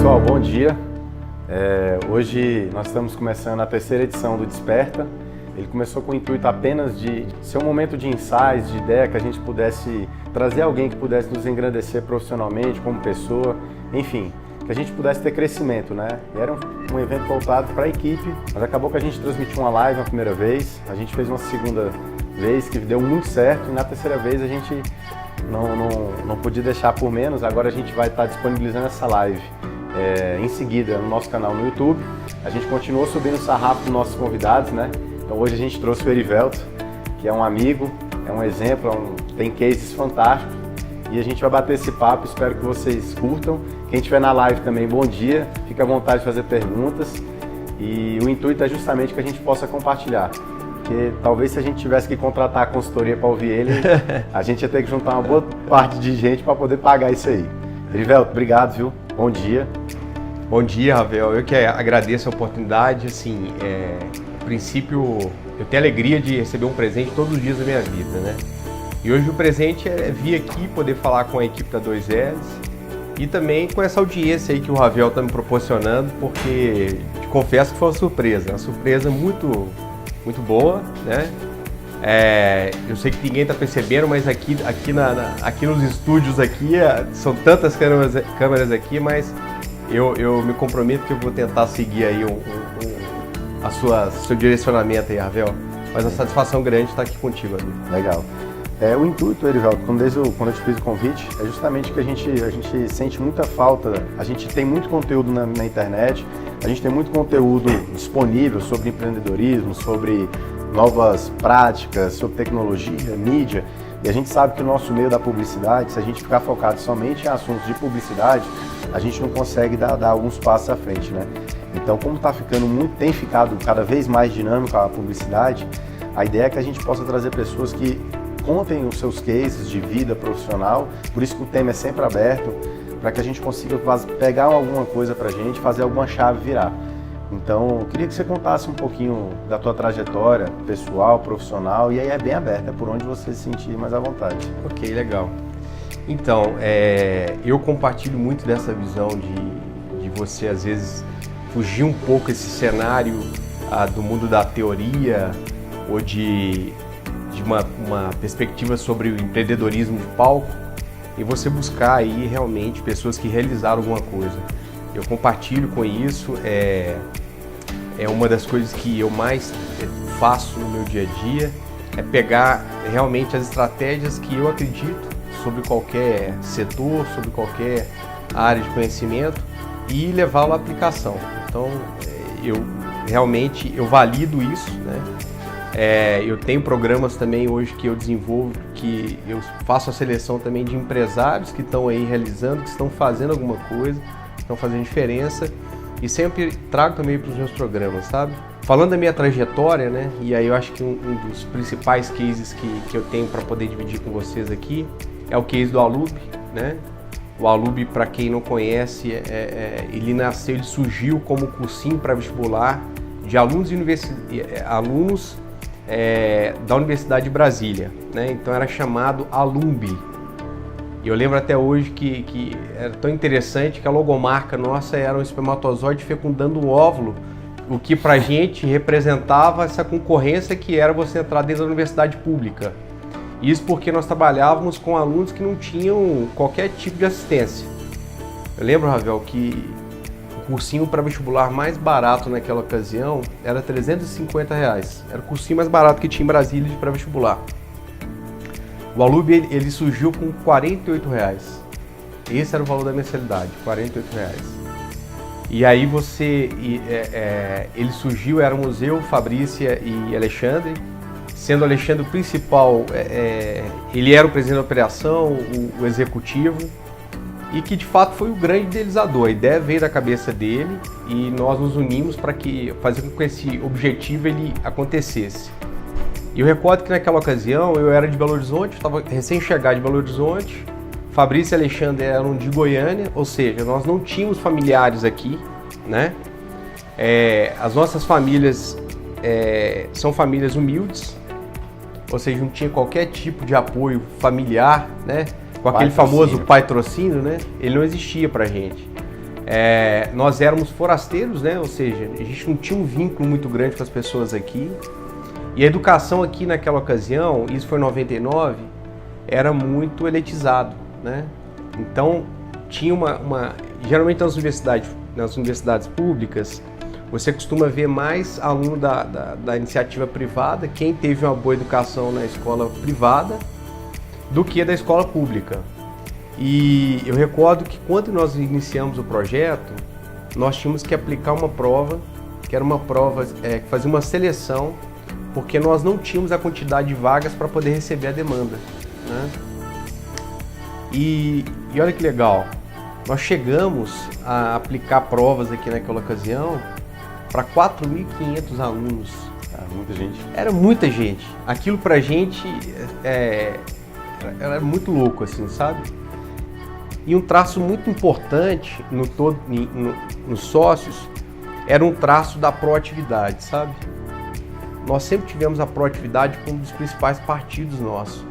Pessoal, bom dia. Hoje nós estamos começando a terceira edição do Desperta. Ele começou com o intuito apenas de ser um momento de ensaios, de ideia, que a gente pudesse trazer alguém que pudesse nos engrandecer profissionalmente, como pessoa, enfim, que a gente pudesse ter crescimento, né? E era um evento voltado para a equipe, mas acabou que a gente transmitiu uma live na primeira vez, a gente fez uma segunda vez que deu muito certo, e na terceira vez a gente não podia deixar por menos. Agora a gente vai estar disponibilizando essa live em seguida no nosso canal no YouTube. A gente continuou subindo o sarrafo dos nossos convidados, né? Então hoje a gente trouxe o Erivelto, que é um amigo, é um exemplo, tem cases fantásticos, e a gente vai bater esse papo, espero que vocês curtam. Quem estiver na live também, bom dia, fica à vontade de fazer perguntas, e o intuito é justamente que a gente possa compartilhar, porque talvez se a gente tivesse que contratar a consultoria para ouvir ele, a gente ia ter que juntar uma boa parte de gente para poder pagar isso aí. Erivelto, obrigado, viu? Bom dia. Bom dia, Ravel. Eu que agradeço a oportunidade. Assim, a princípio, eu tenho a alegria de receber um presente todos os dias da minha vida, né? E hoje o presente é vir aqui poder falar com a equipe da 2Ls e também com essa audiência aí que o Ravel está me proporcionando, porque te confesso que foi uma surpresa muito boa, né? Eu sei que ninguém está percebendo, mas aqui nos estúdios aqui são tantas câmeras aqui, mas eu me comprometo que eu vou tentar seguir aí seu direcionamento aí, Ravel. Mas a satisfação grande estar aqui contigo, amigo. Legal. O intuito, Erivelto, quando eu te fiz o convite, é justamente que a gente sente muita falta. A gente tem muito conteúdo na internet, a gente tem muito conteúdo disponível sobre empreendedorismo, sobre novas práticas, sobre tecnologia, mídia, e a gente sabe que o nosso meio da publicidade, se a gente ficar focado somente em assuntos de publicidade, a gente não consegue dar alguns passos à frente, né? Então, como tem ficado cada vez mais dinâmico a publicidade, a ideia é que a gente possa trazer pessoas que contem os seus cases de vida profissional, por isso que o tema é sempre aberto, para que a gente consiga pegar alguma coisa para a gente, fazer alguma chave virar. Então, eu queria que você contasse um pouquinho da tua trajetória pessoal, profissional, e aí é bem aberta, é por onde você se sentir mais à vontade. Ok, legal. Então, eu compartilho muito dessa visão de você, às vezes, fugir um pouco esse cenário do mundo da teoria ou de uma perspectiva sobre o empreendedorismo de palco e você buscar aí realmente pessoas que realizaram alguma coisa. Eu compartilho com isso, é uma das coisas que eu mais faço no meu dia a dia, é pegar realmente as estratégias que eu acredito sobre qualquer setor, sobre qualquer área de conhecimento e levá-lo à aplicação. Então, eu valido isso, né? Eu tenho programas também hoje que eu desenvolvo, que eu faço a seleção também de empresários que estão aí realizando, que estão fazendo alguma coisa, estão fazendo diferença e sempre trago também para os meus programas, sabe? Falando da minha trajetória, né? E aí eu acho que um dos principais cases que eu tenho para poder dividir com vocês aqui é o case do Alub, né? O Alub, para quem não conhece, ele surgiu como cursinho pré-vestibular de alunos da Universidade de Brasília, né? Então era chamado Alumbi. E eu lembro até hoje que era tão interessante que a logomarca nossa era um espermatozoide fecundando um óvulo, o que pra gente representava essa concorrência que era você entrar dentro da universidade pública. Isso porque nós trabalhávamos com alunos que não tinham qualquer tipo de assistência. Eu lembro, Ravel, que o cursinho pré-vestibular mais barato naquela ocasião era R$350. Era o cursinho mais barato que tinha em Brasília de pré-vestibular. O Alub, ele surgiu com R$48. Esse era o valor da mensalidade, R$48. E aí ele surgiu, éramos eu, Fabrícia e Alexandre. Sendo Alexandre o principal, ele era o presidente da operação, o executivo, e que de fato foi o grande idealizador. A ideia veio da cabeça dele e nós nos unimos para fazer com que esse objetivo ele acontecesse. E eu recordo que naquela ocasião eu era de Belo Horizonte, estava recém-chegado de Belo Horizonte, Fabrício e Alexandre eram de Goiânia, ou seja, nós não tínhamos familiares aqui, né? As nossas famílias são famílias humildes, ou seja, não tinha qualquer tipo de apoio familiar, né? Com aquele famoso patrocínio, né? Ele não existia pra gente. Nós éramos forasteiros, né? Ou seja, a gente não tinha um vínculo muito grande com as pessoas aqui. E a educação aqui naquela ocasião, isso foi em 99, era muito elitizado, né? Então, tinha geralmente nas universidades públicas, você costuma ver mais aluno da iniciativa privada, quem teve uma boa educação na escola privada, do que da escola pública. E eu recordo que quando nós iniciamos o projeto, nós tínhamos que aplicar uma prova, que era uma prova que fazia uma seleção, porque nós não tínhamos a quantidade de vagas para poder receber a demanda, né? E olha que legal, nós chegamos a aplicar provas aqui naquela ocasião para 4.500 alunos. Muita gente. Era muita gente. Aquilo pra gente era muito louco, assim, sabe? E um traço muito importante nos sócios era um traço da proatividade, sabe? Nós sempre tivemos a proatividade como um dos principais partidos nossos.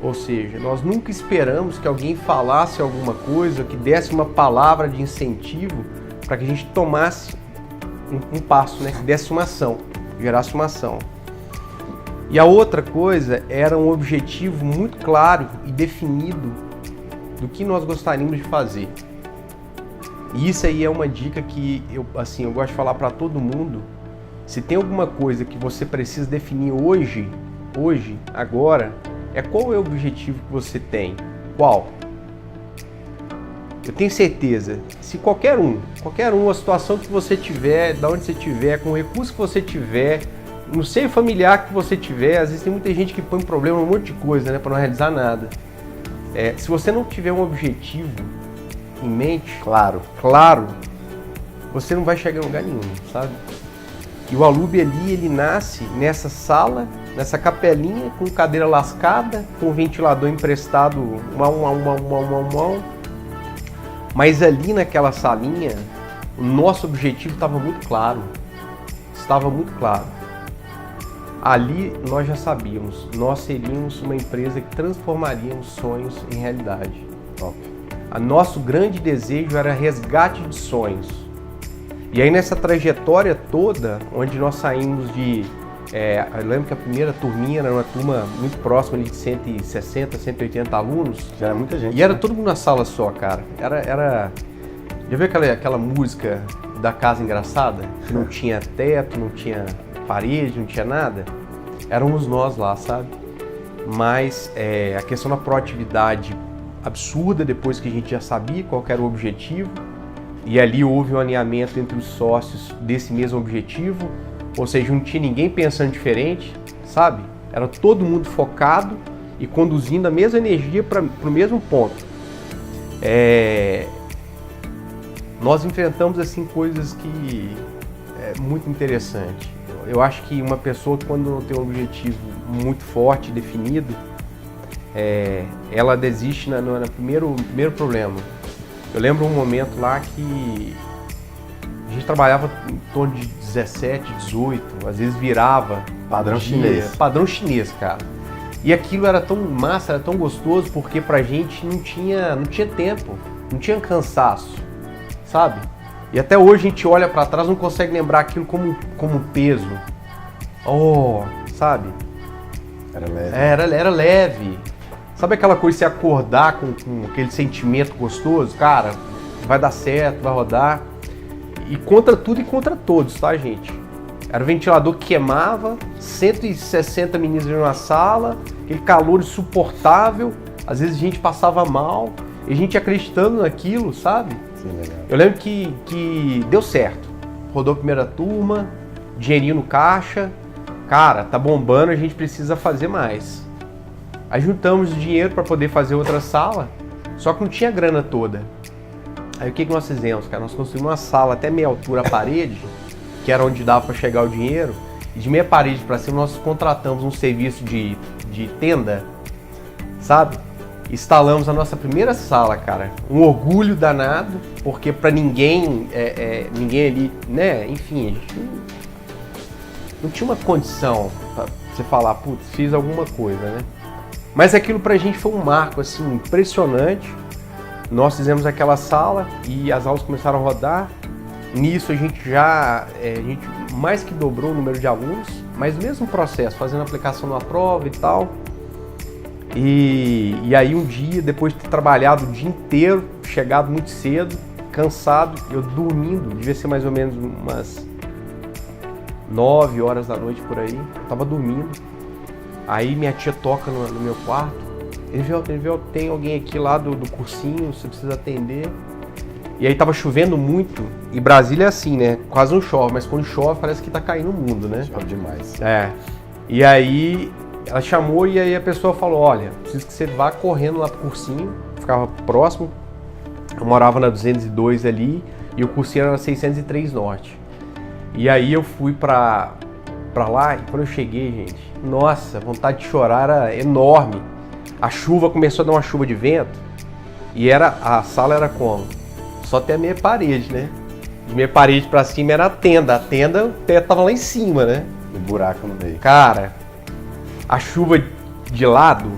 Ou seja, nós nunca esperamos que alguém falasse alguma coisa, que desse uma palavra de incentivo para que a gente tomasse um passo, né? Que desse uma ação, gerasse uma ação. E a outra coisa era um objetivo muito claro e definido do que nós gostaríamos de fazer. E isso aí é uma dica que eu gosto de falar para todo mundo. Se tem alguma coisa que você precisa definir hoje, agora, qual é o objetivo que você tem? Qual? Eu tenho certeza, se qualquer a situação que você tiver, da onde você tiver, com o recurso que você tiver, no seio familiar que você tiver, às vezes tem muita gente que põe problema num monte de coisa, né, para não realizar nada. Se você não tiver um objetivo em mente, claro, você não vai chegar em lugar nenhum, sabe? E o Alub ali, ele nasce nessa sala, nessa capelinha, com cadeira lascada, com ventilador emprestado, mas ali naquela salinha, o nosso objetivo estava muito claro. Ali nós já sabíamos, nós seríamos uma empresa que transformaríamos sonhos em realidade. Nosso grande desejo era resgate de sonhos. E aí nessa trajetória toda, onde nós saímos eu lembro que a primeira turminha era uma turma muito próxima ali de 160, 180 alunos. Já era muita gente. E era todo mundo na sala só, cara. Já viu aquela música da Casa Engraçada? Que não tinha teto, não tinha parede, não tinha nada? Éramos nós lá, sabe? Mas a questão da proatividade absurda, depois que a gente já sabia qual era o objetivo, e ali houve um alinhamento entre os sócios desse mesmo objetivo, ou seja, não tinha ninguém pensando diferente, sabe? Era todo mundo focado e conduzindo a mesma energia para o mesmo ponto. Nós enfrentamos assim coisas que é muito interessante. Eu acho que uma pessoa, quando não tem um objetivo muito forte, definido, ela desiste no primeiro problema. Eu lembro um momento lá que a gente trabalhava em torno de 17, 18, às vezes virava. Padrão chinês. Padrão chinês, cara. E aquilo era tão massa, era tão gostoso, porque pra gente não tinha tempo, não tinha cansaço, sabe? E até hoje a gente olha pra trás e não consegue lembrar aquilo como peso. Sabe? Era leve. Era leve. Sabe aquela coisa de você acordar com aquele sentimento gostoso? Cara, vai dar certo, vai rodar. E contra tudo e contra todos, tá, gente? Era o ventilador que queimava, 160 meninos em uma sala, aquele calor insuportável, às vezes a gente passava mal, e a gente acreditando naquilo, sabe? Sim, legal. Eu lembro que deu certo. Rodou a primeira turma, dinheirinho no caixa. Cara, tá bombando, a gente precisa fazer mais. Aí juntamos o dinheiro para poder fazer outra sala, só que não tinha grana toda. Aí o que nós fizemos, cara? Nós construímos uma sala até meia altura a parede, que era onde dava para chegar o dinheiro, e de meia parede para cima nós contratamos um serviço de tenda, sabe? Instalamos a nossa primeira sala, cara. Um orgulho danado, porque para ninguém ali, né? Enfim, a gente não tinha uma condição para você falar, putz, fiz alguma coisa, né? Mas aquilo pra gente foi um marco, assim, impressionante. Nós fizemos aquela sala e as aulas começaram a rodar. Nisso a gente mais que dobrou o número de alunos, mas mesmo processo, fazendo aplicação na prova e tal. E aí um dia, depois de ter trabalhado o dia inteiro, chegado muito cedo, cansado, eu dormindo, devia ser mais ou menos umas 9 horas da noite por aí, eu tava dormindo. Aí minha tia toca no meu quarto, Erivelton, tem alguém aqui lá do cursinho, você precisa atender. E aí tava chovendo muito, e Brasília é assim, né? Quase não chove, mas quando chove parece que tá caindo o mundo, né? Chove demais. É. E aí ela chamou e aí a pessoa falou, olha, preciso que você vá correndo lá pro cursinho, ficava próximo. Eu morava na 202 ali e o cursinho era na 603 Norte. E aí eu fui pra lá e quando eu cheguei, gente, nossa, a vontade de chorar era enorme. A chuva começou a dar uma chuva de vento e a sala era como? Só tem a meia parede, né? De meia parede pra cima era a tenda. A tenda, o teto tava lá em cima, né? E buraco no meio. Cara, a chuva de lado,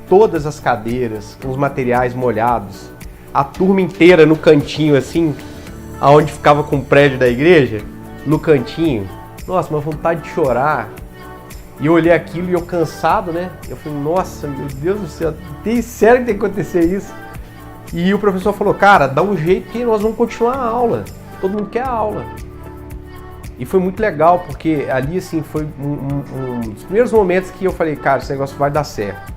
todas as cadeiras, com os materiais molhados, a turma inteira no cantinho, assim, aonde ficava com o prédio da igreja, no cantinho. Nossa, uma vontade de chorar. E eu olhei aquilo e eu cansado, né? Eu falei, nossa, meu Deus do céu, sério que tem que acontecer isso? E o professor falou, cara, dá um jeito que nós vamos continuar a aula. Todo mundo quer a aula. E foi muito legal, porque ali, assim, foi um dos primeiros momentos que eu falei, cara, esse negócio vai dar certo.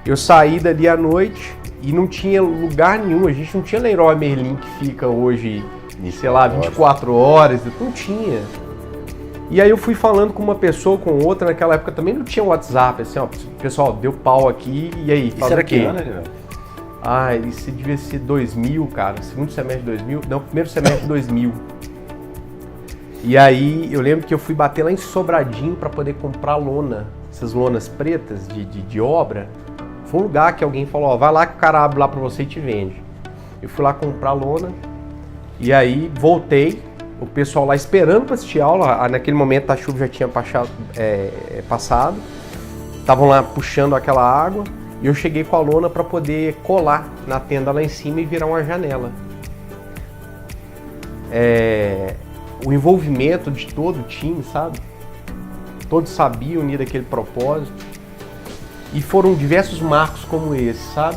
Eu saí dali à noite e não tinha lugar nenhum. A gente não tinha Leroy Merlin que fica hoje, sei lá, 24 horas. Não tinha. E aí eu fui falando com uma pessoa, com outra. Naquela época também não tinha WhatsApp. Assim, ó, pessoal, deu pau aqui. E aí, faz o quê? Ah, isso devia ser 2000, cara. Segundo semestre de 2000. Não, primeiro semestre de 2000. E aí eu lembro que eu fui bater lá em Sobradinho para poder comprar lona. Essas lonas pretas de obra. Foi um lugar que alguém falou, ó, vai lá que o cara abre lá para você e te vende. Eu fui lá comprar lona. E aí voltei. O pessoal lá esperando para assistir aula. Naquele momento a chuva já tinha passado. Estavam lá puxando aquela água. E eu cheguei com a lona para poder colar na tenda lá em cima e virar uma janela. O envolvimento de todo o time, sabe? Todos sabiam unir daquele propósito. E foram diversos marcos como esse, sabe?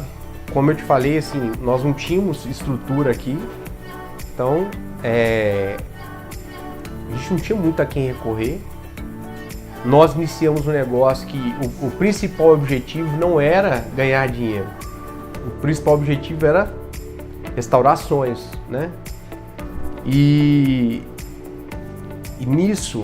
Como eu te falei, assim, nós não tínhamos estrutura aqui. Então, a gente não tinha muito a quem recorrer. Nós iniciamos um negócio que o principal objetivo não era ganhar dinheiro. O principal objetivo era restaurar sonhos, né? E nisso,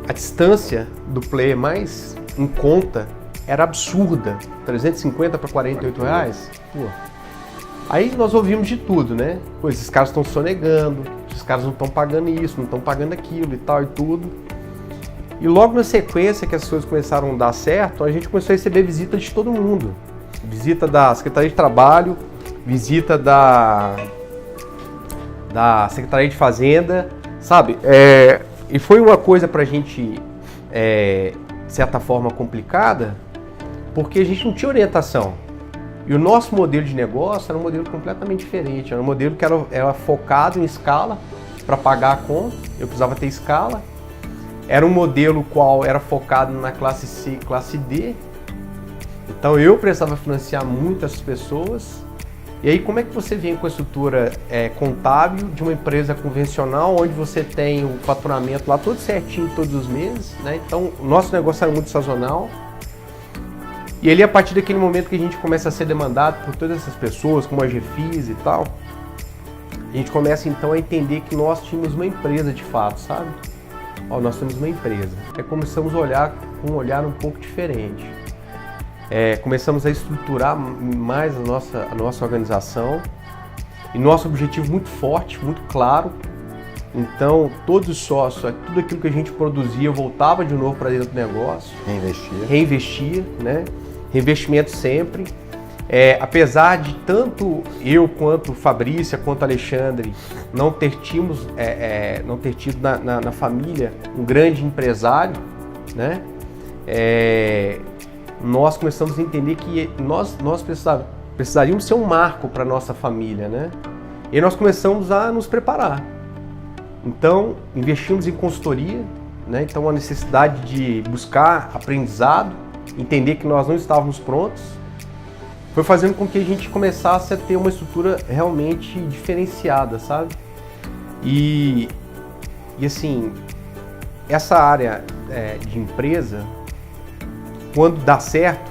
a distância do player mais em conta era absurda. 350 para 48 reais. Pô. Aí nós ouvimos de tudo, né? Pô, esses caras estão sonegando, esses caras não estão pagando isso, não estão pagando aquilo e tal e tudo. E logo na sequência que as coisas começaram a dar certo, a gente começou a receber visita de todo mundo. Visita da Secretaria de Trabalho, visita da Secretaria de Fazenda, sabe? E foi uma coisa pra gente, de certa forma, complicada, porque a gente não tinha orientação. E o nosso modelo de negócio era um modelo completamente diferente. Era um modelo que era focado em escala para pagar a conta. Eu precisava ter escala. Era um modelo qual era focado na classe C, classe D. Então eu precisava financiar muitas pessoas. E aí como é que você vem com a estrutura contábil de uma empresa convencional, onde você tem o faturamento lá todo certinho todos os meses, né? Então o nosso negócio era muito sazonal. E ali, a partir daquele momento que a gente começa a ser demandado por todas essas pessoas, como a GFIS e tal, a gente começa então a entender que nós tínhamos uma empresa de fato, sabe? Ó, nós temos uma empresa. Aí começamos a olhar com um olhar um pouco diferente. Começamos a estruturar mais a nossa organização. E nosso objetivo muito forte, muito claro. Então, todos os sócios, tudo aquilo que a gente produzia voltava de novo para dentro do negócio. Reinvestia, né? Reinvestimento sempre. Apesar de tanto eu quanto Fabrícia, quanto Alexandre não ter tido na família um grande empresário, né? Nós começamos a entender que nós precisávamos precisaríamos ser um marco para a nossa família, né? E aí nós começamos a nos preparar. Então, investimos em consultoria, né? Então, a necessidade de buscar aprendizado, entender que nós não estávamos prontos, foi fazendo com que a gente começasse a ter uma estrutura realmente diferenciada, sabe? E assim, essa área de empresa, quando dá certo,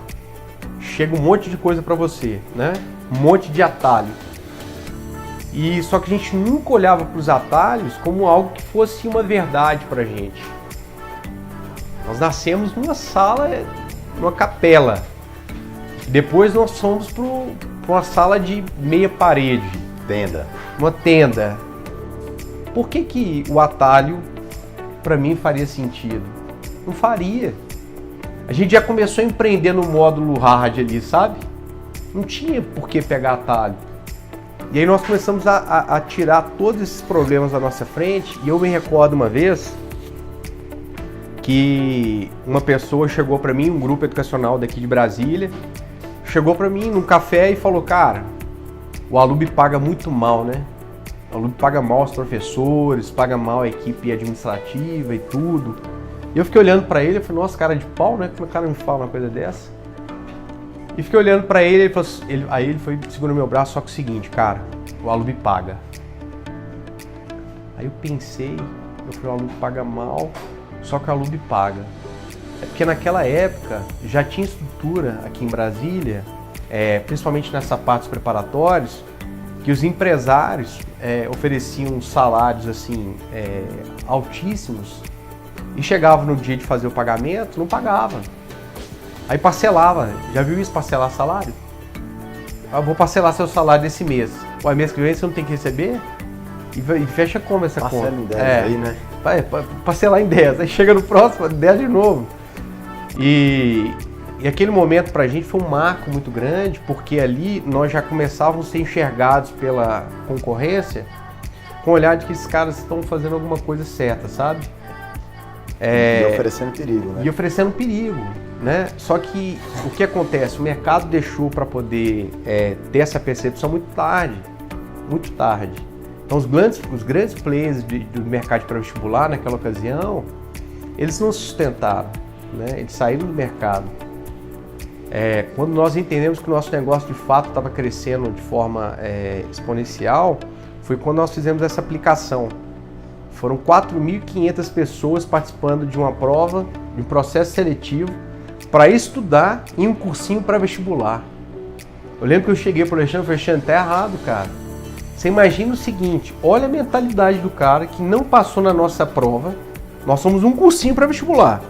chega um monte de coisa para você, né? Um monte de atalho. E só que a gente nunca olhava para os atalhos como algo que fosse uma verdade para a gente. Nós nascemos numa sala, numa capela. Depois nós fomos para uma sala de meia parede. Tenda. Uma tenda. Por que o atalho, para mim, faria sentido? Não faria. A gente já começou a empreender no módulo hard ali, sabe? Não tinha por que pegar atalho. E aí nós começamos a tirar todos esses problemas da nossa frente. E eu me recordo uma vez que uma pessoa chegou para mim, um grupo educacional daqui de Brasília, chegou para mim num café e falou: cara, o Alub paga muito mal, né? O Alub paga mal os professores, paga mal a equipe administrativa e tudo. E eu fiquei olhando para ele e falei: nossa, cara de pau, né? Como o cara me fala uma coisa dessa? E fiquei olhando para ele, aí ele foi segurando meu braço, só que o seguinte: cara, o Alub paga. Aí eu pensei, eu falei: o Alub paga mal, só que o Alub paga. É porque naquela época já tinha estrutura aqui em Brasília, principalmente nessa parte dos preparatórios, que os empresários ofereciam salários assim altíssimos e chegavam no dia de fazer o pagamento, não pagava. Aí parcelava. Já viu isso, parcelar salário? Eu vou parcelar seu salário desse mês. O mês que vem você não tem que receber? E fecha como essa conta? Parcela em 10 aí, né? Parcelar em 10. Aí chega no próximo, 10 de novo. E aquele momento pra gente foi um marco muito grande, porque ali nós já começávamos a ser enxergados pela concorrência com o olhar de que esses caras estão fazendo alguma coisa certa, sabe? E oferecendo perigo, né? E oferecendo perigo, né? Só que o que acontece? O mercado deixou para poder ter essa percepção muito tarde. Muito tarde. Então os grandes players do mercado pré-vestibular naquela ocasião, eles não sustentaram, né? Eles saíram do mercado. Quando nós entendemos que o nosso negócio de fato estava crescendo de forma exponencial, foi quando nós fizemos essa aplicação. Foram 4.500 pessoas participando de uma prova, de um processo seletivo, para estudar em um cursinho pré-vestibular. Eu lembro que eu cheguei para o Alexandre e falei: Alexandre, tá errado, cara. Você imagina o seguinte, olha a mentalidade do cara que não passou na nossa prova. Nós somos um cursinho pré-vestibular.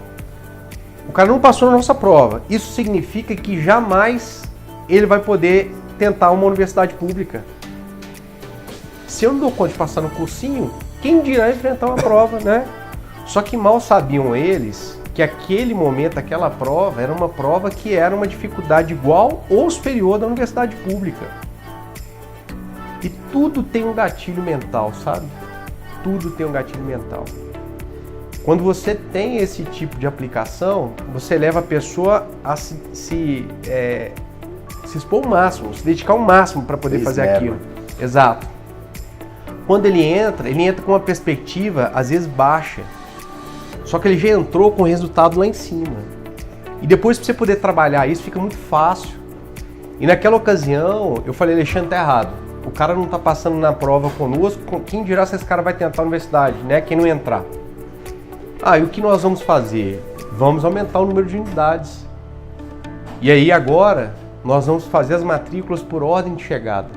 O cara não passou na nossa prova. Isso significa que jamais ele vai poder tentar uma universidade pública. Se eu não dou conta de passar no cursinho, quem dirá enfrentar uma prova, né? Só que mal sabiam eles que aquele momento, aquela prova, era uma prova que era uma dificuldade igual ou superior da universidade pública. E tudo tem um gatilho mental, sabe? Tudo tem um gatilho mental. Quando você tem esse tipo de aplicação, você leva a pessoa a se expor ao máximo, se dedicar ao máximo para poder fazer aquilo. Exato. Quando ele entra com uma perspectiva, às vezes, baixa. Só que ele já entrou com o resultado lá em cima. E depois, para você poder trabalhar isso, fica muito fácil. E naquela ocasião, eu falei: Alexandre, tá errado. O cara não tá passando na prova conosco, quem dirá se esse cara vai tentar a universidade, né? Quem não entrar. E o que nós vamos fazer? Vamos aumentar o número de unidades. E aí, agora, nós vamos fazer as matrículas por ordem de chegada.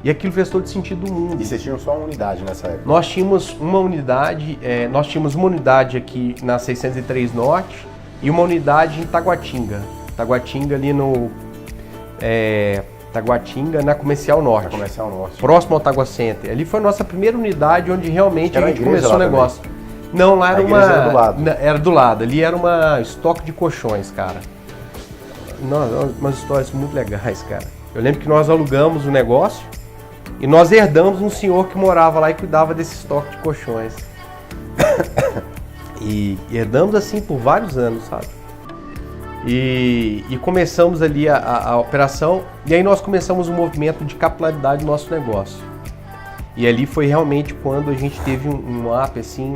E aquilo fez todo sentido do mundo. E vocês tinham só uma unidade nessa época? Nós tínhamos uma unidade, aqui na 603 Norte e uma unidade em Taguatinga. Taguatinga ali no... Taguatinga na Comercial Norte. Comercial Norte. Próximo ao Tagua Center. Ali foi a nossa primeira unidade onde realmente a gente começou o negócio. Também. Não, lá era era do lado. Era do lado. Ali era uma estoque de colchões, cara. Umas histórias muito legais, cara. Eu lembro que nós alugamos o negócio e nós herdamos um senhor que morava lá e cuidava desse estoque de colchões. E herdamos assim por vários anos, sabe? E começamos ali a operação, e aí nós começamos um movimento de capilaridade do nosso negócio. E ali foi realmente quando a gente teve um up assim,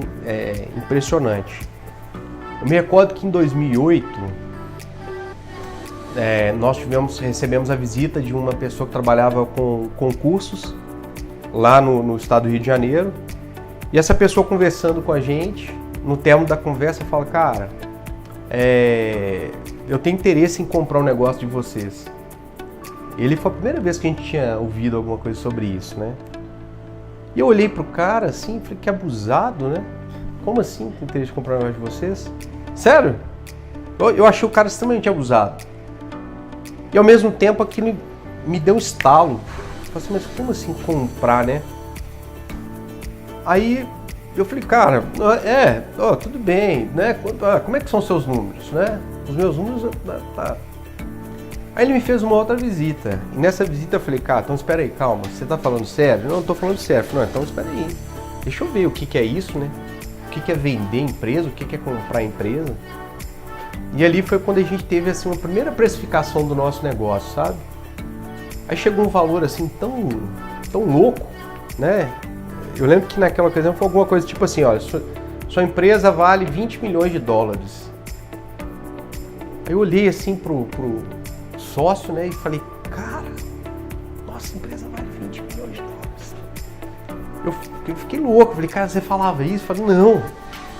impressionante. Eu me recordo que em 2008 nós recebemos a visita de uma pessoa que trabalhava com concursos lá no estado do Rio de Janeiro. E essa pessoa conversando com a gente, no termo da conversa, fala: cara, eu tenho interesse em comprar um negócio de vocês. Ele foi a primeira vez que a gente tinha ouvido alguma coisa sobre isso, né? E eu olhei pro cara assim, falei: que abusado, né? Como assim tem interesse em comprar um negócio de vocês? Sério? Eu achei o cara extremamente abusado. E ao mesmo tempo aquilo me deu um estalo. Eu falei assim: mas como assim comprar, né? Aí eu falei: cara, tudo bem, né? Como é que são os seus números, né? Os meus números, tá. Aí ele me fez uma outra visita. E nessa visita eu falei: cara, então espera aí, calma, você tá falando sério? Não, tô falando sério. Eu falei: não, então espera aí. Deixa eu ver o que é isso, né? O que é vender empresa, o que é comprar empresa. E ali foi quando a gente teve assim uma primeira precificação do nosso negócio, sabe? Aí chegou um valor assim tão louco, né? Eu lembro que naquela ocasião foi alguma coisa tipo assim: olha, sua empresa vale 20 milhões de dólares. Aí eu olhei assim pro sócio, né, e falei: cara, nossa empresa vale 20 milhões de dólares. Eu fiquei louco, falei: cara, você falava isso? Eu falei: não.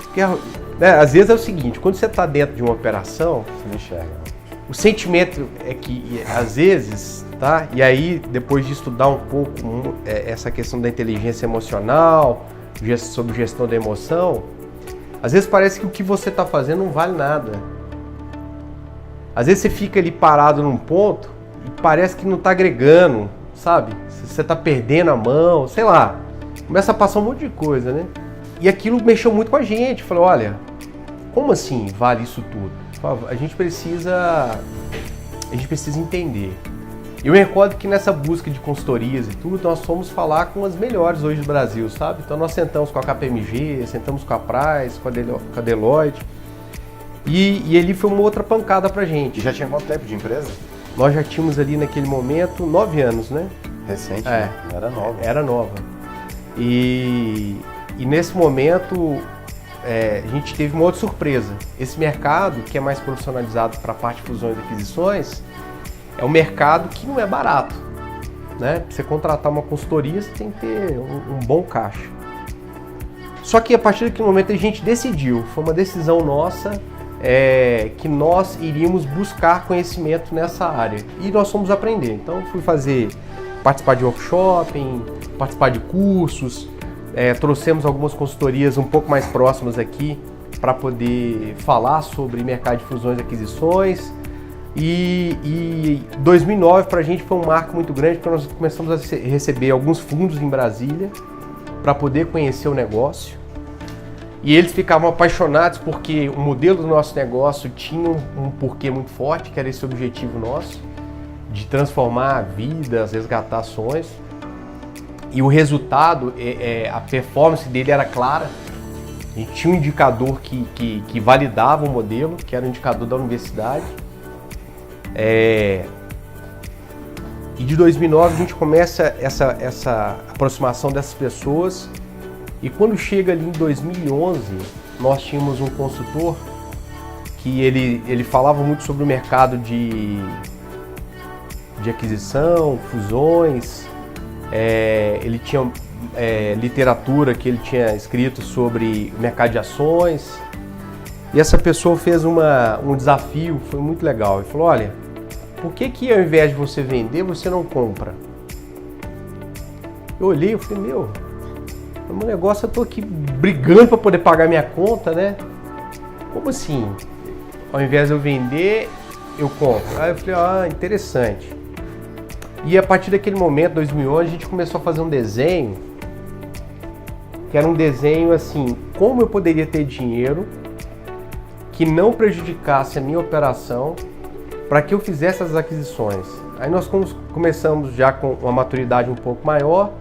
Porque, às vezes é o seguinte, quando você está dentro de uma operação, Você não enxerga. o sentimento é que, às vezes, tá? E aí, depois de estudar um pouco essa questão da inteligência emocional, sobre gestão da emoção, às vezes parece que o que você está fazendo não vale nada. Às vezes você fica ali parado num ponto e parece que não está agregando, sabe? Você está perdendo a mão, sei lá. Começa a passar um monte de coisa, né? E aquilo mexeu muito com a gente. Falou: olha, como assim vale isso tudo? A gente precisa entender. Eu me recordo que nessa busca de consultorias e tudo, nós fomos falar com as melhores hoje do Brasil, sabe? Então nós sentamos com a KPMG, sentamos com a Price, com a Deloitte. E ali foi uma outra pancada pra gente. E já tinha quanto tempo de empresa? Nós já tínhamos ali naquele momento 9 anos, né? Recente, né? Era nova. Era nova. E nesse momento a gente teve uma outra surpresa. Esse mercado, que é mais profissionalizado para a parte de fusões e aquisições, é um mercado que não é barato, né? Pra você contratar uma consultoria, você tem que ter um bom caixa. Só que a partir daquele momento a gente decidiu, foi uma decisão nossa, que nós iríamos buscar conhecimento nessa área. E nós fomos aprender. Então fui participar de workshop, participar de cursos, trouxemos algumas consultorias um pouco mais próximas aqui para poder falar sobre mercado de fusões e aquisições. E 2009 para a gente foi um marco muito grande, porque nós começamos a receber alguns fundos em Brasília para poder conhecer o negócio. E eles ficavam apaixonados porque o modelo do nosso negócio tinha um porquê muito forte, que era esse objetivo nosso, de transformar vidas, resgatar ações. E o resultado, a performance dele era clara. A gente tinha um indicador que validava o modelo, que era o indicador da universidade. E de 2009 a gente começa essa aproximação dessas pessoas. E quando chega ali em 2011, nós tínhamos um consultor que ele falava muito sobre o mercado de aquisição, fusões. Ele tinha literatura que ele tinha escrito sobre o mercado de ações. E essa pessoa fez um desafio, foi muito legal. Ele falou: olha, por que ao invés de você vender, você não compra? Eu olhei e falei: meu negócio, eu tô aqui brigando para poder pagar minha conta, né? Como assim? Ao invés de eu vender, eu compro. Aí eu falei: interessante. E a partir daquele momento, 2011, a gente começou a fazer um desenho, que era um desenho assim, como eu poderia ter dinheiro que não prejudicasse a minha operação para que eu fizesse as aquisições. Aí nós começamos já com uma maturidade um pouco maior,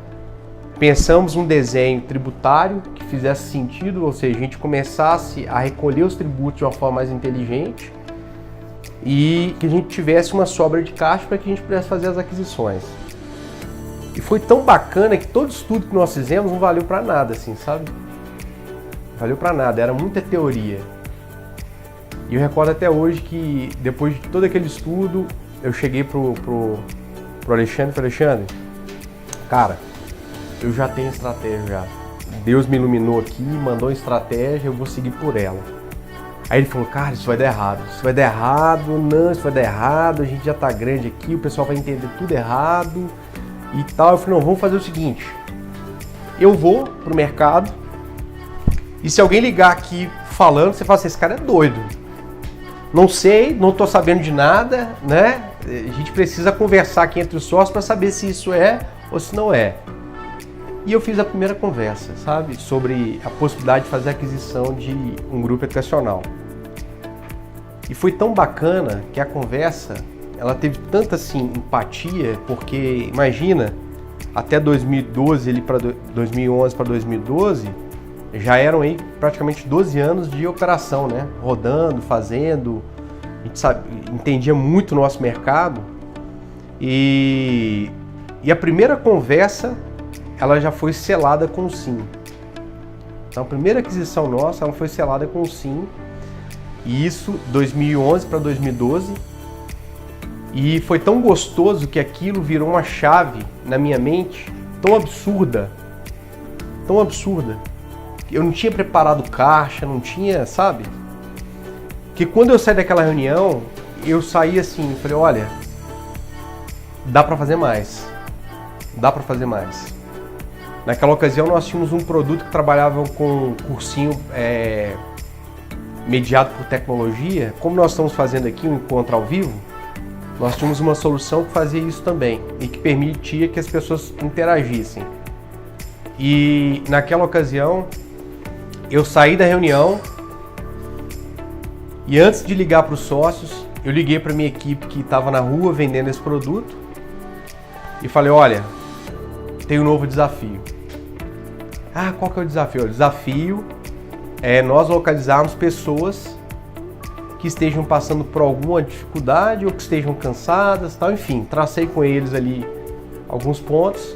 pensamos um desenho tributário que fizesse sentido, ou seja, a gente começasse a recolher os tributos de uma forma mais inteligente. e que a gente tivesse uma sobra de caixa para que a gente pudesse fazer as aquisições. E foi tão bacana que todo estudo que nós fizemos não valeu para nada, assim, sabe? Valeu para nada, era muita teoria. E eu recordo até hoje que depois de todo aquele estudo, eu cheguei pro Alexandre e falei, Alexandre, cara, eu já tenho estratégia já. Deus me iluminou aqui, mandou uma estratégia, eu vou seguir por ela. Aí ele falou, cara, isso vai dar errado, isso vai dar errado, não, isso vai dar errado, a gente já tá grande aqui, o pessoal vai entender tudo errado e tal. Eu falei, não, vamos fazer o seguinte, eu vou pro mercado e se alguém ligar aqui falando, você fala assim, esse cara é doido. Não sei, não tô sabendo de nada, né? A gente precisa conversar aqui entre os sócios para saber se isso é ou se não é. E eu fiz a primeira conversa, sabe, sobre a possibilidade de fazer a aquisição de um grupo educacional. E foi tão bacana que a conversa, ela teve tanta assim empatia, porque imagina, até 2012, 2011 para 2012, já eram aí praticamente 12 anos de operação, né? Rodando, fazendo, a gente entendia muito o nosso mercado e a primeira conversa ela já foi selada com sim. Então a primeira aquisição nossa ela foi selada com sim, e isso 2011 para 2012, e foi tão gostoso que aquilo virou uma chave na minha mente tão absurda, eu não tinha preparado caixa, não tinha, sabe? Que quando eu saí daquela reunião, eu saí assim, falei, olha, dá para fazer mais. Naquela ocasião nós tínhamos um produto que trabalhava com cursinho mediado por tecnologia. Como nós estamos fazendo aqui um encontro ao vivo, nós tínhamos uma solução que fazia isso também e que permitia que as pessoas interagissem. E naquela ocasião, eu saí da reunião e antes de ligar para os sócios, eu liguei para minha equipe que estava na rua vendendo esse produto e falei, olha, tem um novo desafio. Ah, qual que é o desafio? O desafio é nós localizarmos pessoas que estejam passando por alguma dificuldade ou que estejam cansadas, tal, enfim, tracei com eles ali alguns pontos.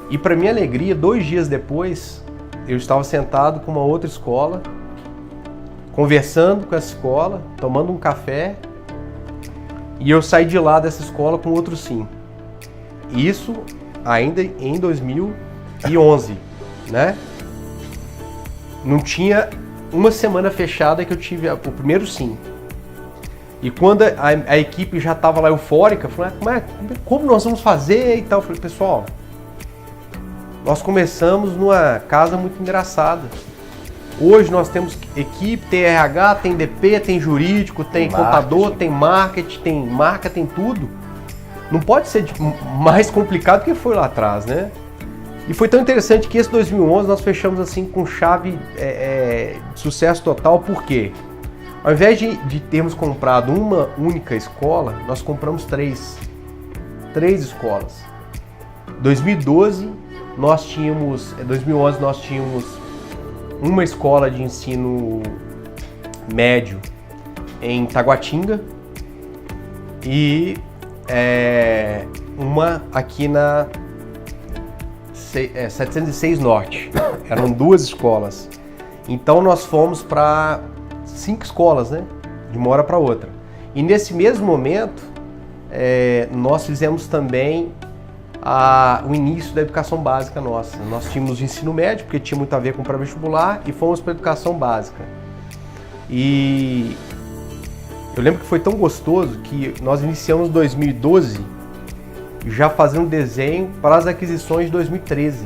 E para minha alegria, 2 dias depois, eu estava sentado com uma outra escola, conversando com essa escola, tomando um café, e eu saí de lá dessa escola com outro sim. Isso ainda em 2011, né? Não tinha uma semana fechada que eu tive o primeiro sim. E quando a equipe já estava lá eufórica, eu falei, como nós vamos fazer e tal? Eu falei, pessoal, nós começamos numa casa muito engraçada. Hoje nós temos equipe, tem RH, tem DP, tem jurídico, tem contador, tem marketing, tem marca, tem tudo. Não pode ser mais complicado que foi lá atrás, né? E foi tão interessante que esse 2011 nós fechamos assim com chave de sucesso total, porque ao invés de termos comprado uma única escola, nós compramos três escolas. 2011 nós tínhamos uma escola de ensino médio em Taguatinga e uma aqui na 706 Norte. Eram 2 escolas. Então nós fomos para 5 escolas, né? De uma hora para outra. E nesse mesmo momento, nós fizemos também o início da educação básica nossa. Nós tínhamos o ensino médio, porque tinha muito a ver com o pré-vestibular, e fomos para a educação básica. E eu lembro que foi tão gostoso que nós iniciamos 2012 já fazendo desenho para as aquisições de 2013.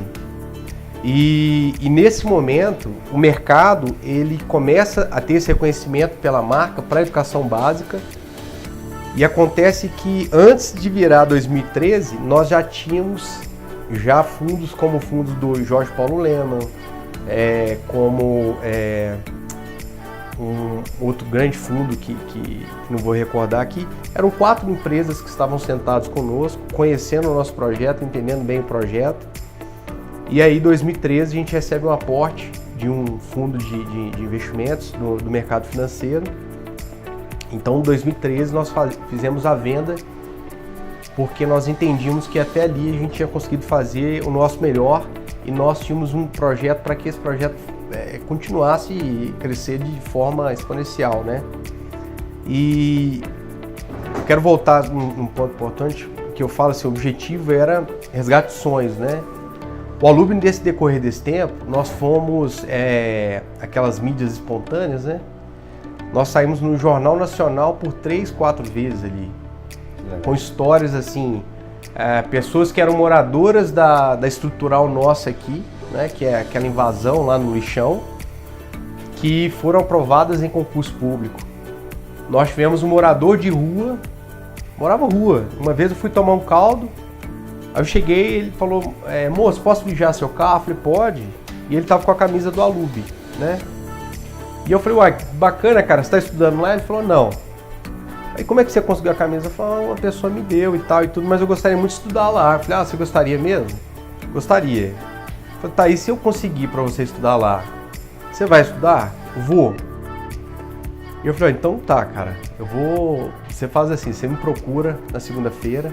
E nesse momento, o mercado ele começa a ter esse reconhecimento pela marca para a educação básica. E acontece que antes de virar 2013, nós já tínhamos fundos como fundos do Jorge Paulo Lemann, como um outro grande fundo que não vou recordar aqui. Eram 4 empresas que estavam sentados conosco, conhecendo o nosso projeto, entendendo bem o projeto. E aí, em 2013, a gente recebe um aporte de um fundo de investimentos do mercado financeiro. Então, em 2013, nós fizemos a venda porque nós entendíamos que até ali a gente tinha conseguido fazer o nosso melhor e nós tínhamos um projeto para que esse projeto continuasse a crescer de forma exponencial, né? E eu quero voltar num ponto importante que eu falo assim, o objetivo era resgate de sonhos, né? O Alumni, desse decorrer desse tempo, nós fomos aquelas mídias espontâneas, né? Nós saímos no Jornal Nacional por 3, 4 vezes ali, com histórias assim, pessoas que eram moradoras da estrutural nossa aqui, né? Que é aquela invasão lá no lixão, que foram aprovadas em concurso público. Nós tivemos um morador de rua, morava rua. Uma vez eu fui tomar um caldo, aí eu cheguei, ele falou, moço, posso mijar seu carro? Eu falei, pode. E ele tava com a camisa do Alumni, né? E eu falei, uai, que bacana, cara, você tá estudando lá? Ele falou, não. Aí como é que você conseguiu a camisa? Eu falei, uma pessoa me deu e tal e tudo, mas eu gostaria muito de estudar lá. Eu falei, você gostaria mesmo? Gostaria. Eu falei, tá, e se eu conseguir pra você estudar lá, você vai estudar? Vou. E eu falei, então tá, cara, você faz assim, você me procura na segunda-feira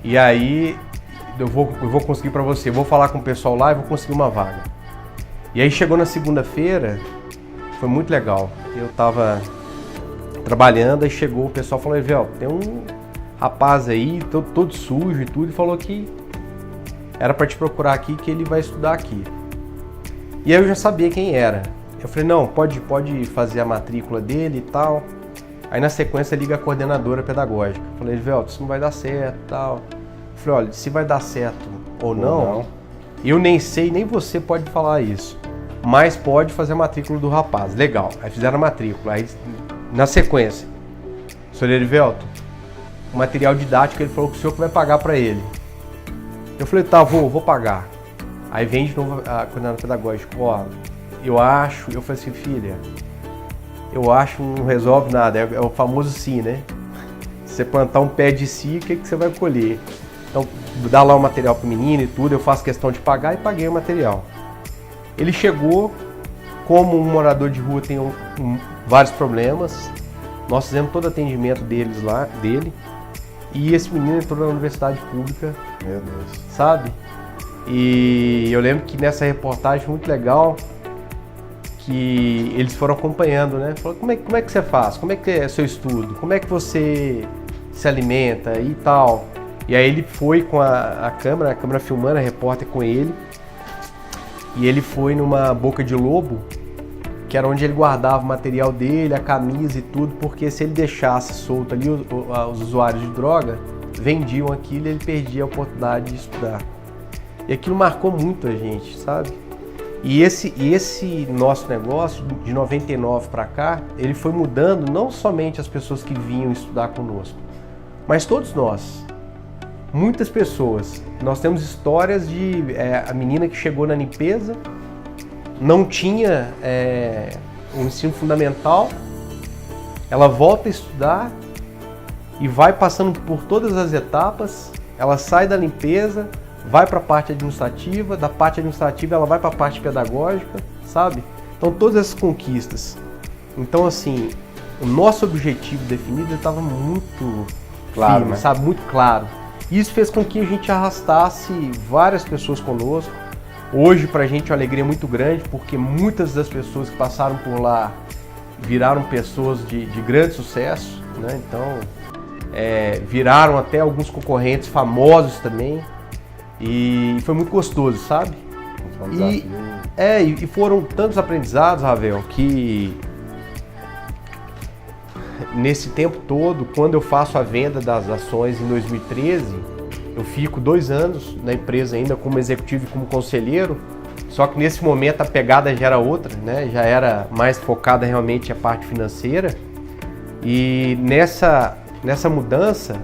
e aí eu vou conseguir pra você, eu vou falar com o pessoal lá e vou conseguir uma vaga. E aí chegou na segunda-feira, foi muito legal, eu tava trabalhando, aí chegou o pessoal e falou, Evel, tem um rapaz aí, todo sujo e tudo, e falou que era pra te procurar aqui, que ele vai estudar aqui. E aí eu já sabia quem era. Eu falei, não, pode fazer a matrícula dele e tal. Aí na sequência liga a coordenadora pedagógica. Eu falei, Evel, isso não vai dar certo e tal. Eu falei, olha, se vai dar certo ou não, eu nem sei, nem você pode falar isso. Mas pode fazer a matrícula do rapaz. Legal. Aí fizeram a matrícula. Aí na sequência, senhor Erivelto, o material didático ele falou que o senhor que vai pagar para ele. Eu falei, tá, vou pagar. Aí vem de novo a coordenadora pedagógica, eu falei assim, filha, eu acho não resolve nada, é o famoso sim, né? Se você plantar um pé de si, o que você vai colher? Então, dá lá o material pro menino e tudo, eu faço questão de pagar e paguei o material. Ele chegou, como um morador de rua tem vários problemas, nós fizemos todo o atendimento dele, e esse menino entrou na universidade pública, meu Deus, sabe? E eu lembro que nessa reportagem muito legal, que eles foram acompanhando, né? Falaram, como é que você faz? Como é que é seu estudo? Como é que você se alimenta e tal? E aí ele foi com a câmera filmando, a repórter com ele, e ele foi numa boca de lobo, que era onde ele guardava o material dele, a camisa e tudo, porque se ele deixasse solto ali, os usuários de droga vendiam aquilo e ele perdia a oportunidade de estudar. E aquilo marcou muito a gente, sabe? E esse nosso negócio, de 99 para cá, ele foi mudando não somente as pessoas que vinham estudar conosco, mas todos nós. Muitas pessoas. Nós temos histórias de a menina que chegou na limpeza, não tinha um ensino fundamental, ela volta a estudar e vai passando por todas as etapas, ela sai da limpeza, vai para a parte administrativa, da parte administrativa ela vai para a parte pedagógica, sabe? Então todas essas conquistas. Então assim, o nosso objetivo definido estava muito claro, firme, né? sabe? Muito claro. Isso fez com que a gente arrastasse várias pessoas conosco. Hoje pra gente é uma alegria muito grande, porque muitas das pessoas que passaram por lá viraram pessoas de grande sucesso, né? Então viraram até alguns concorrentes famosos também. E foi muito gostoso, sabe? Foi um desafio. E foram tantos aprendizados, Ravel, que nesse tempo todo, quando eu faço a venda das ações em 2013, eu fico 2 anos na empresa ainda como executivo e como conselheiro, só que nesse momento a pegada já era outra, né? Já era mais focada realmente a parte financeira. E nessa mudança,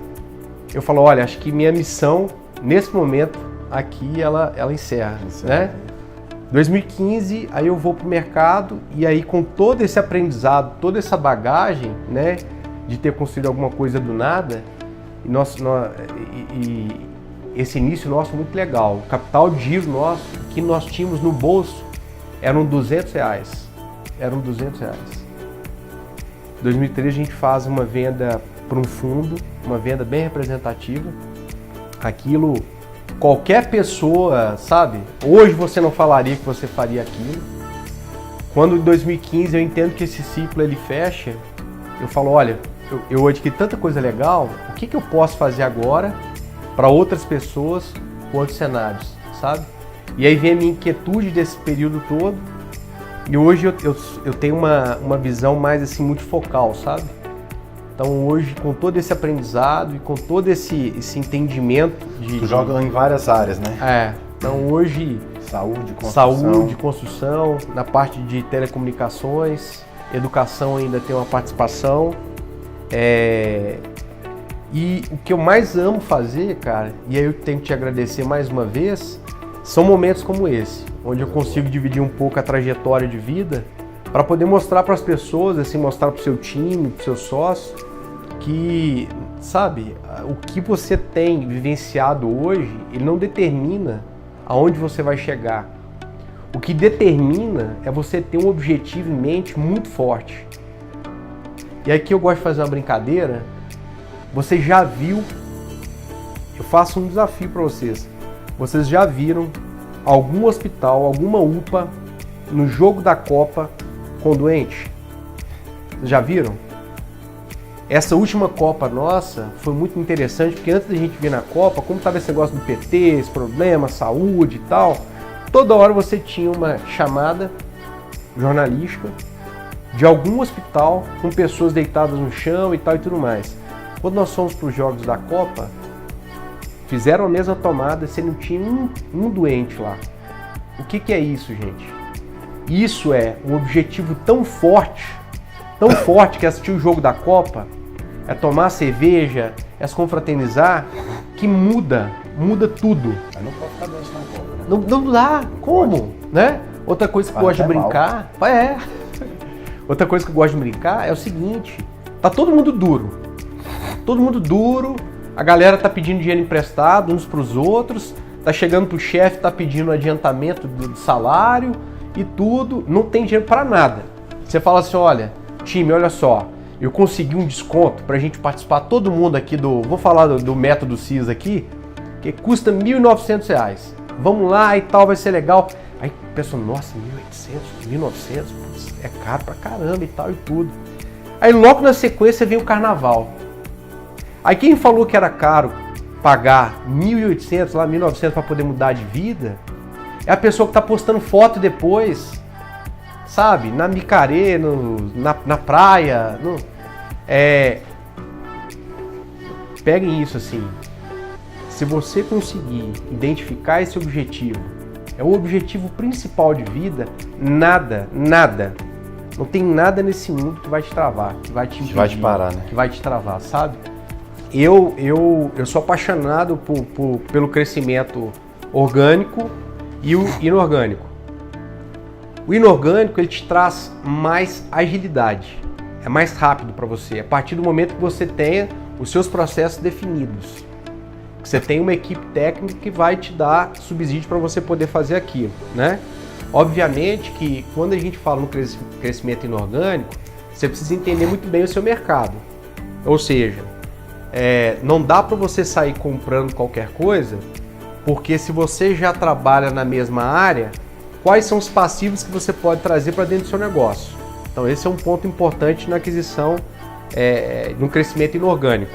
eu falo, olha, acho que minha missão nesse momento aqui ela encerra, né? 2015, aí eu vou pro mercado e aí com todo esse aprendizado, toda essa bagagem, né, de ter construído alguma coisa do nada, e esse início nosso muito legal. O capital de giro nosso, que nós tínhamos no bolso, eram R$200. 2013 a gente faz uma venda para um fundo, uma venda bem representativa. Aquilo, qualquer pessoa, sabe? Hoje você não falaria que você faria aquilo. Quando em 2015 eu entendo que esse ciclo ele fecha, eu falo, olha, eu adquiri tanta coisa legal, o que eu posso fazer agora para outras pessoas com outros cenários, sabe? E aí vem a minha inquietude desse período todo, e hoje eu tenho uma visão mais assim multifocal, sabe? Então hoje, com todo esse aprendizado e com todo esse entendimento Tu joga em várias áreas, né? Então hoje... Saúde, construção, na parte de telecomunicações, educação ainda tem uma participação. E o que eu mais amo fazer, cara, e aí eu tenho que te agradecer mais uma vez, são momentos como esse, onde eu consigo dividir um pouco a trajetória de vida para poder mostrar para as pessoas, assim, mostrar para o seu time, para o seu sócio, que, sabe, o que você tem vivenciado hoje, ele não determina aonde você vai chegar. O que determina é você ter um objetivo em mente muito forte. E aqui eu gosto de fazer uma brincadeira. Você já viu, eu faço um desafio para vocês. Vocês já viram algum hospital, alguma UPA no jogo da Copa com doente? Já viram? Essa última Copa nossa foi muito interessante, porque antes da gente vir na Copa, como estava esse negócio do PT, esse problema, saúde e tal, toda hora você tinha uma chamada jornalística de algum hospital com pessoas deitadas no chão e tal e tudo mais. Quando nós fomos para os jogos da Copa, fizeram a mesma tomada, você não tinha um doente lá. O que é isso, gente? Isso é um objetivo tão forte que assistir o jogo da Copa, é tomar cerveja, é se confraternizar, que muda tudo. Mas não pode ficar doente na Copa, né? Não dá, como? Né? Outra coisa que eu gosto de brincar, outra coisa que eu gosto de brincar é o seguinte, tá todo mundo duro, a galera tá pedindo dinheiro emprestado uns pros outros, tá chegando pro chefe, tá pedindo adiantamento do salário e tudo, não tem dinheiro para nada. Você fala assim, olha, time, olha só, eu consegui um desconto pra gente participar todo mundo aqui vou falar do método CIS aqui, que custa R$ 1.900. Vamos lá e tal, vai ser legal. Aí a pessoa, nossa, 1.800, 1.900, putz, é caro pra caramba e tal e tudo. Aí logo na sequência vem o carnaval. Aí quem falou que era caro pagar 1.800, lá 1.900 para poder mudar de vida, é a pessoa que tá postando foto depois, sabe, na micaré, na praia. Peguem isso assim, se você conseguir identificar esse objetivo, é o objetivo principal de vida, nada, não tem nada nesse mundo que vai te travar, que vai te impedir, que vai te parar, né? Que vai te travar, sabe? Eu sou apaixonado pelo crescimento orgânico e o inorgânico. O inorgânico, ele te traz mais agilidade, é mais rápido para você, a partir do momento que você tenha os seus processos definidos. Você tem uma equipe técnica que vai te dar subsídio para você poder fazer aquilo, né? Obviamente que quando a gente fala no crescimento inorgânico, você precisa entender muito bem o seu mercado. Ou seja, não dá para você sair comprando qualquer coisa, porque se você já trabalha na mesma área, quais são os passivos que você pode trazer para dentro do seu negócio? Então esse é um ponto importante na aquisição, no crescimento inorgânico.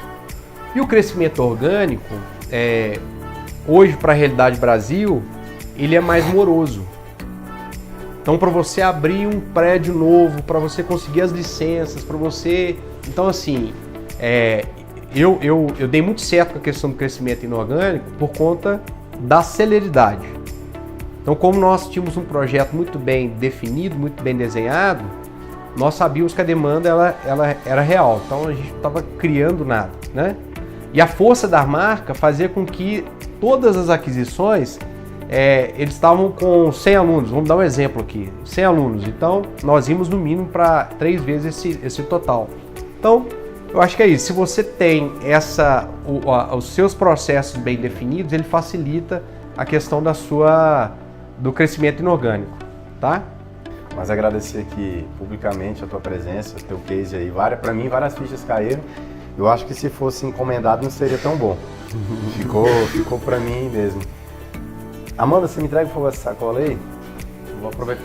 E o crescimento orgânico, hoje para a realidade Brasil, ele é mais moroso. Então para você abrir um prédio novo, para você conseguir as licenças, para você... Então assim, eu dei muito certo com a questão do crescimento inorgânico por conta da celeridade. Então, como nós tínhamos um projeto muito bem definido, muito bem desenhado, nós sabíamos que a demanda ela era real. Então, a gente não estava criando nada, né? E a força da marca fazia com que todas as aquisições, eles estavam com 100 alunos. Vamos dar um exemplo aqui, 100 alunos. Então, nós íamos no mínimo para 3 vezes esse total. Então, eu acho que é isso. Se você tem os seus processos bem definidos, ele facilita a questão do crescimento inorgânico, tá? mas agradecer aqui publicamente a tua presença, teu case aí. Para mim, várias fichas caíram. Eu acho que se fosse encomendado não seria tão bom. Ficou para mim mesmo. Amanda, você me entrega, por favor, essa sacola aí? Eu vou aproveitar.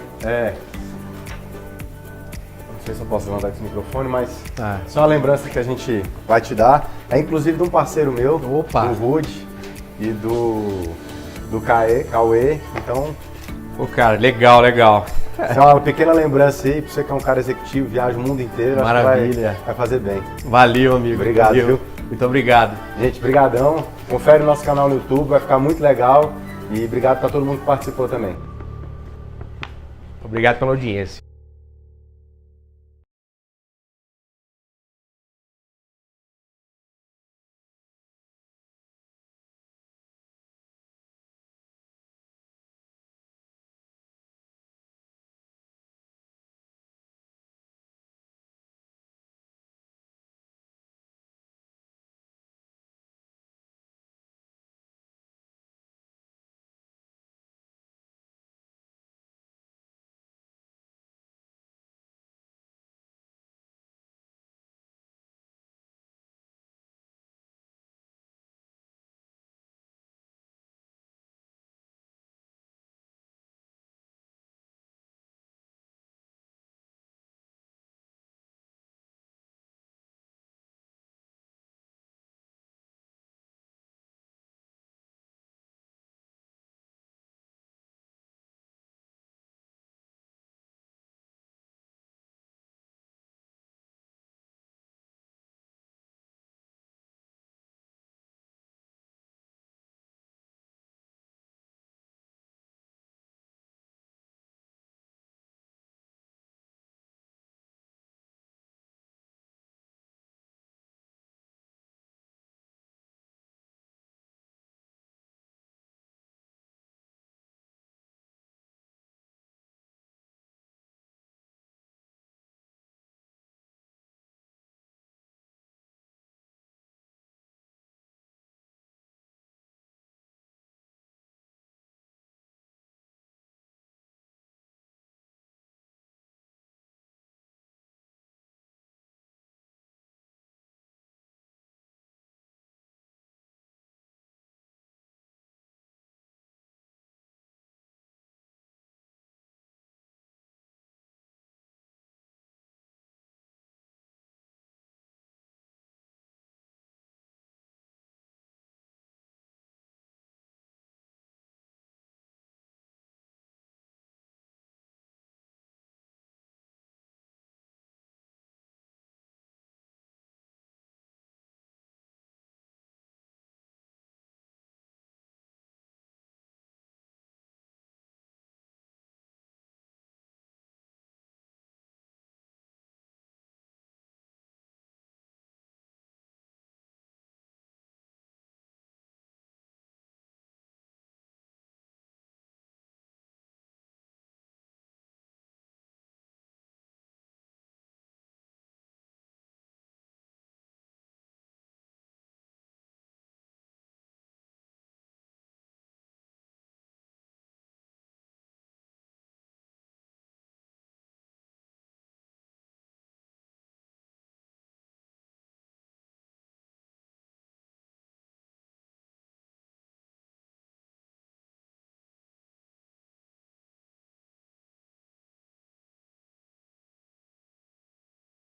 Não sei se eu posso levantar com esse microfone, mas Tá. só uma lembrança que a gente vai te dar. É inclusive de um parceiro meu, Opa. do Rude e do Cauê. Então, Pô, cara, legal. essa é uma pequena lembrança aí, pra você que é um cara executivo, viaja o mundo inteiro, acho que Maravilha. vai fazer bem. Valeu, amigo. Obrigado, Valeu. viu? Muito obrigado. Gente, brigadão. Confere o nosso canal no YouTube, vai ficar muito legal. E obrigado para todo mundo que participou também. Obrigado pela audiência.